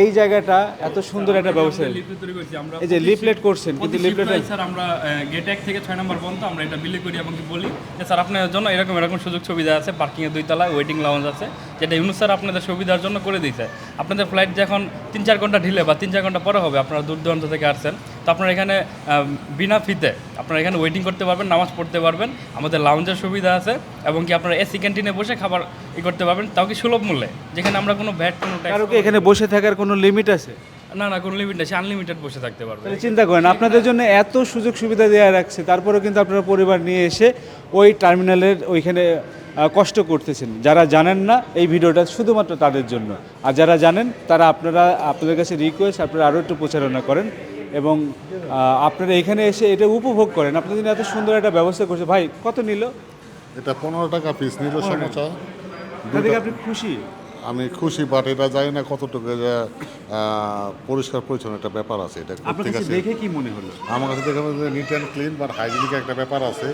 এই জায়গাটা এত সুন্দর একটা ব্যবস্থা, লিফলেট তৈরি করছি আমরা, এই যে লিফলেট করছেন, কিন্তু লিফলেটে স্যার আমরা গেট 1 থেকে 6 নম্বর পর্যন্ত আমরা এটা বিলি করি এবং কি বলি যে স্যার আপনাদের জন্য এরকম সুযোগ সুবিধা আছে, পার্কিংয়ের 2 তলায় ওয়েটিং লাউঞ্জ আছে, যেটা ইউনুস স্যার আপনাদের সুবিধার জন্য করে দিয়েছে। আপনাদের ফ্লাইট যখন 3-4 ঘন্টা ঢিলে বা 3-4 ঘন্টা পরে হবে, আপনারা দূর দূরান্ত থেকে আসছেন, তো আপনারা এখানে বিনা ফিতে আপনারা এখানে ওয়েটিং করতে পারবেন, নামাজ পড়তে পারবেন, আমাদের লাউঞ্জের সুবিধা আছে এবং কি আপনারা এসি ক্যান্টিনে বসে খাবার করতে পারবেন, তাও কি সুলভ মূল্যে, যেখানে আমরা কোনো ভ্যাট কোনো ট্যাক্স। কারো কি এখানে বসে থাকার কোনো লিমিট আছে? না কোনো লিমিট নেই, আনলিমিটেড বসে থাকতে পারবে। তাহলে চিন্তা করেন, আপনাদের জন্য এত সুযোগ সুবিধা দেওয়া রাখছে, তারপরেও কিন্তু আপনারা পরিবার নিয়ে এসে ওই টার্মিনালের ওইখানে কষ্ট করতেছেন। যারা জানেন না, এই ভিডিওটা শুধুমাত্র তাদের জন্য, আর যারা জানেন তারা আপনাদের কাছে রিকোয়েস্ট আপনারা আরও একটু প্রচারণা করেন এবং আপনারা এখানে এসে এটা উপভোগ করেন। আপনাদের জন্য এত সুন্দর একটা ব্যবস্থা করছে। ভাই, কত নিল? এটা 15 টাকা পিস নিল সমোসা। তাদেরকে আপনি খুশি? আমি খুশি, বাট এটা জানি না কতটুকু যে পরিষ্কার পরিচ্ছন্ন একটা ব্যাপার আছে। এটা আপনার ঠিক কাছে আছে, দেখে কি মনে হলো? আমার কাছে দেখে neat and clean but hygienic একটা ব্যাপার আছে।